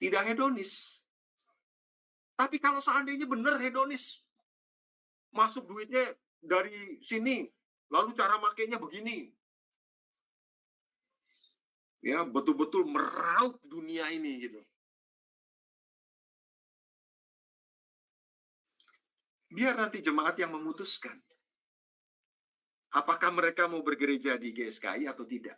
tidak hedonis. Tapi kalau seandainya benar hedonis, masuk duitnya dari sini, lalu cara makainya begini. Ya, betul-betul meraup dunia ini gitu. Biar nanti jemaat yang memutuskan apakah mereka mau bergereja di GSKI atau tidak.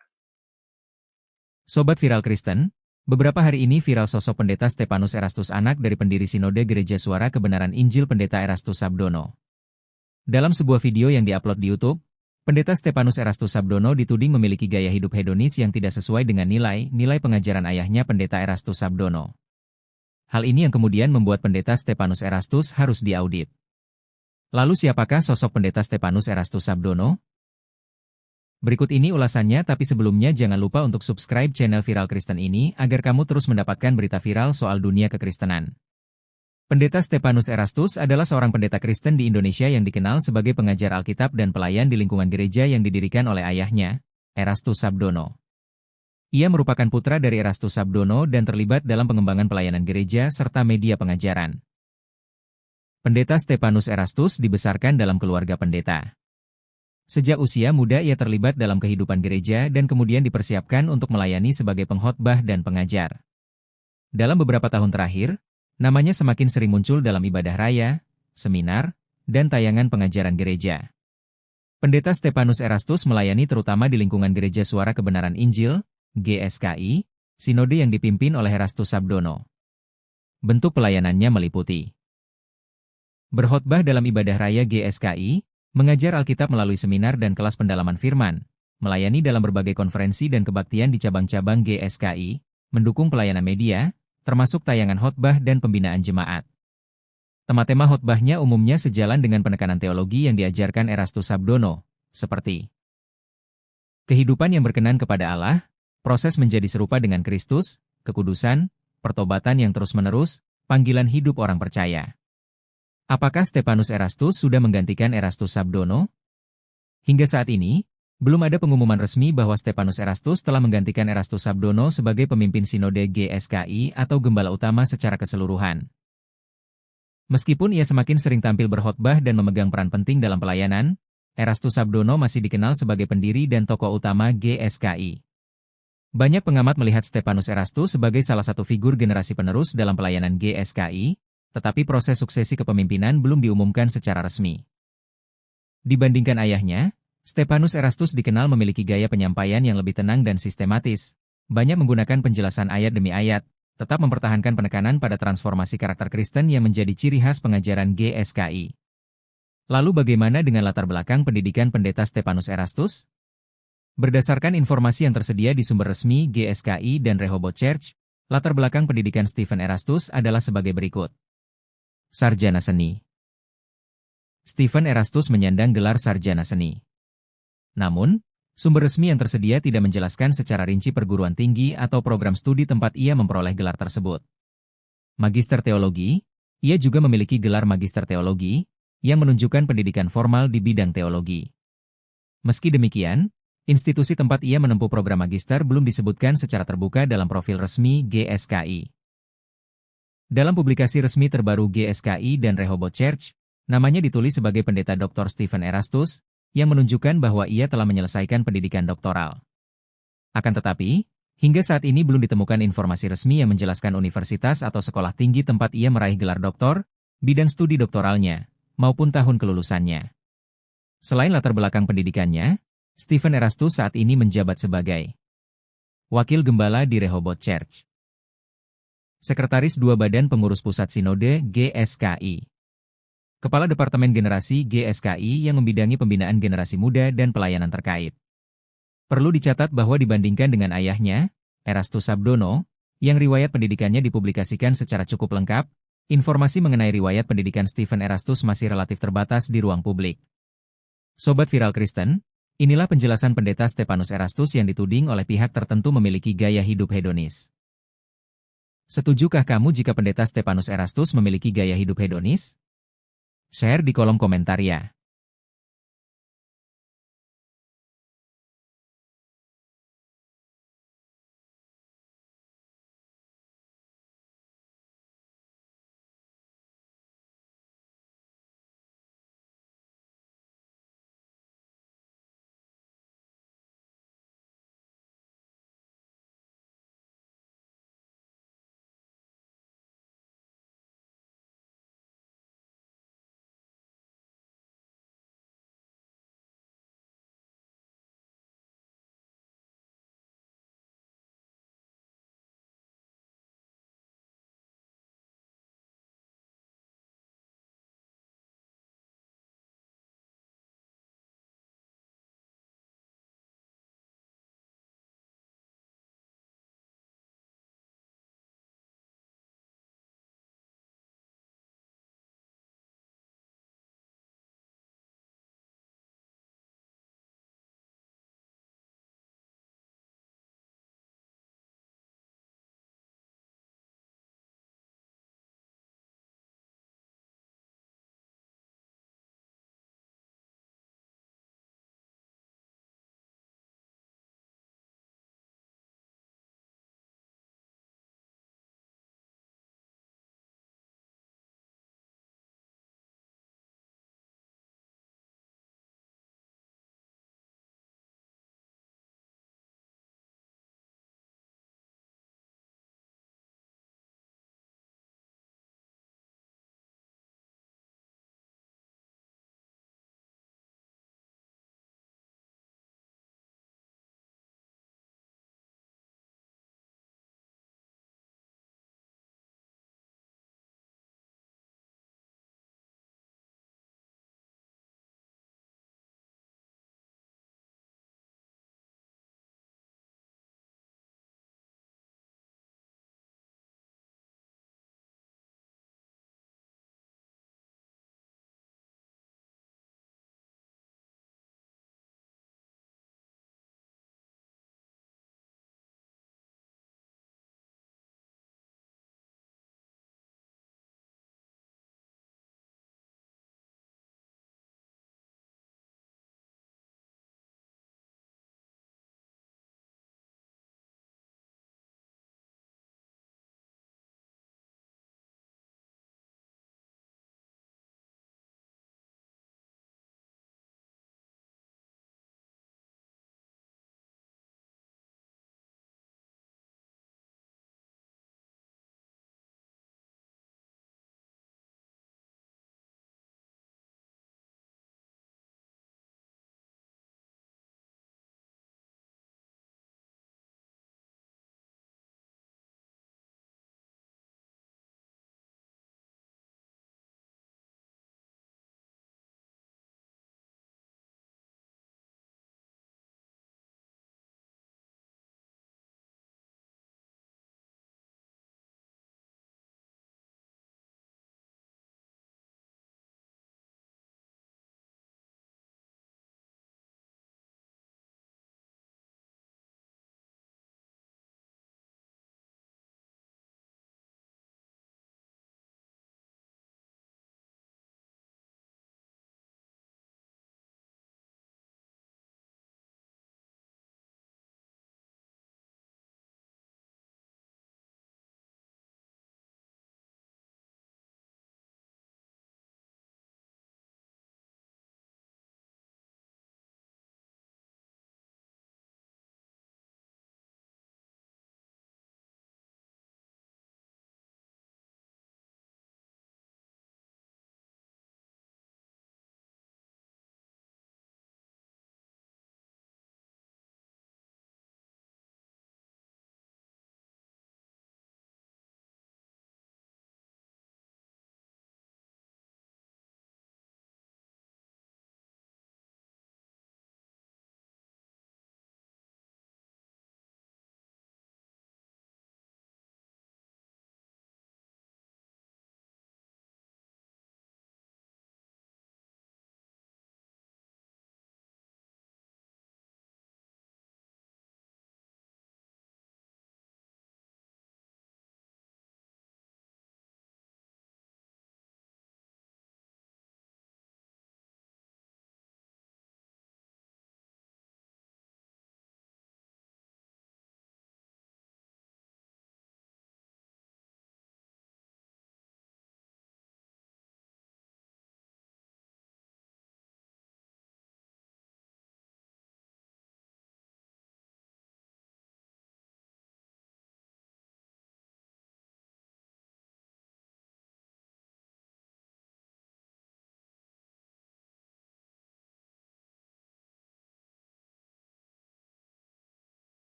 Sobat Viral Kristen, beberapa hari ini viral sosok Pendeta Stefanus Erastus, anak dari pendiri Sinode Gereja Suara Kebenaran Injil Pendeta Erastus Sabdono. Dalam sebuah video yang diupload di YouTube, Pendeta Stefanus Erastus Sabdono dituding memiliki gaya hidup hedonis yang tidak sesuai dengan nilai-nilai pengajaran ayahnya Pendeta Erastus Sabdono. Hal ini yang kemudian membuat Pendeta Stefanus Erastus harus diaudit. Lalu siapakah sosok Pendeta Stefanus Erastus Sabdono? Berikut ini ulasannya, tapi sebelumnya jangan lupa untuk subscribe channel Viral Kristen ini agar kamu terus mendapatkan berita viral soal dunia kekristenan. Pendeta Stefanus Erastus adalah seorang pendeta Kristen di Indonesia yang dikenal sebagai pengajar Alkitab dan pelayan di lingkungan gereja yang didirikan oleh ayahnya, Erastus Sabdono. Ia merupakan putra dari Erastus Sabdono dan terlibat dalam pengembangan pelayanan gereja serta media pengajaran. Pendeta Stefanus Erastus dibesarkan dalam keluarga pendeta. Sejak usia muda ia terlibat dalam kehidupan gereja dan kemudian dipersiapkan untuk melayani sebagai pengkhotbah dan pengajar. Dalam beberapa tahun terakhir, namanya semakin sering muncul dalam ibadah raya, seminar, dan tayangan pengajaran gereja. Pendeta Stefanus Erastus melayani terutama di lingkungan Gereja Suara Kebenaran Injil, GSKI, sinode yang dipimpin oleh Erastus Sabdono. Bentuk pelayanannya meliputi berkhotbah dalam ibadah raya GSKI, mengajar Alkitab melalui seminar dan kelas pendalaman firman, melayani dalam berbagai konferensi dan kebaktian di cabang-cabang GSKI, mendukung pelayanan media, termasuk tayangan khotbah dan pembinaan jemaat. Tema-tema khotbahnya umumnya sejalan dengan penekanan teologi yang diajarkan Erastus Sabdono, seperti kehidupan yang berkenan kepada Allah, proses menjadi serupa dengan Kristus, kekudusan, pertobatan yang terus-menerus, panggilan hidup orang percaya. Apakah Stefanus Erastus sudah menggantikan Erastus Sabdono? Hingga saat ini, belum ada pengumuman resmi bahwa Stefanus Erastus telah menggantikan Erastus Sabdono sebagai pemimpin sinode GSKI atau gembala utama secara keseluruhan. Meskipun ia semakin sering tampil berkhotbah dan memegang peran penting dalam pelayanan, Erastus Sabdono masih dikenal sebagai pendiri dan tokoh utama GSKI. Banyak pengamat melihat Stefanus Erastus sebagai salah satu figur generasi penerus dalam pelayanan GSKI, tetapi proses suksesi kepemimpinan belum diumumkan secara resmi. Dibandingkan ayahnya, Stefanus Erastus dikenal memiliki gaya penyampaian yang lebih tenang dan sistematis, banyak menggunakan penjelasan ayat demi ayat, tetap mempertahankan penekanan pada transformasi karakter Kristen yang menjadi ciri khas pengajaran GSKI. Lalu bagaimana dengan latar belakang pendidikan Pendeta Stefanus Erastus? Berdasarkan informasi yang tersedia di sumber resmi GSKI dan Rehoboth Church, latar belakang pendidikan Stephen Erastus adalah sebagai berikut. Sarjana Seni. Stephen Erastus menyandang gelar sarjana seni. Namun, sumber resmi yang tersedia tidak menjelaskan secara rinci perguruan tinggi atau program studi tempat ia memperoleh gelar tersebut. Magister Teologi, ia juga memiliki gelar Magister Teologi, yang menunjukkan pendidikan formal di bidang teologi. Meski demikian, institusi tempat ia menempuh program magister belum disebutkan secara terbuka dalam profil resmi GSKI. Dalam publikasi resmi terbaru GSKI dan Rehoboth Church, namanya ditulis sebagai Pendeta Dr. Stephen Erastus, yang menunjukkan bahwa ia telah menyelesaikan pendidikan doktoral. Akan tetapi, hingga saat ini belum ditemukan informasi resmi yang menjelaskan universitas atau sekolah tinggi tempat ia meraih gelar doktor, bidang studi doktoralnya, maupun tahun kelulusannya. Selain latar belakang pendidikannya, Stephen Erastus saat ini menjabat sebagai Wakil Gembala di Rehoboth Church, Sekretaris Dua Badan Pengurus Pusat Sinode GSKI, Kepala Departemen Generasi GSKI yang membidangi pembinaan generasi muda dan pelayanan terkait. Perlu dicatat bahwa dibandingkan dengan ayahnya, Erastus Sabdono, yang riwayat pendidikannya dipublikasikan secara cukup lengkap, informasi mengenai riwayat pendidikan Stephen Erastus masih relatif terbatas di ruang publik. Sobat Viral Kristen, inilah penjelasan Pendeta Stefanus Erastus yang dituding oleh pihak tertentu memiliki gaya hidup hedonis. Setujukah kamu jika Pendeta Stefanus Erastus memiliki gaya hidup hedonis? Share di kolom komentar ya.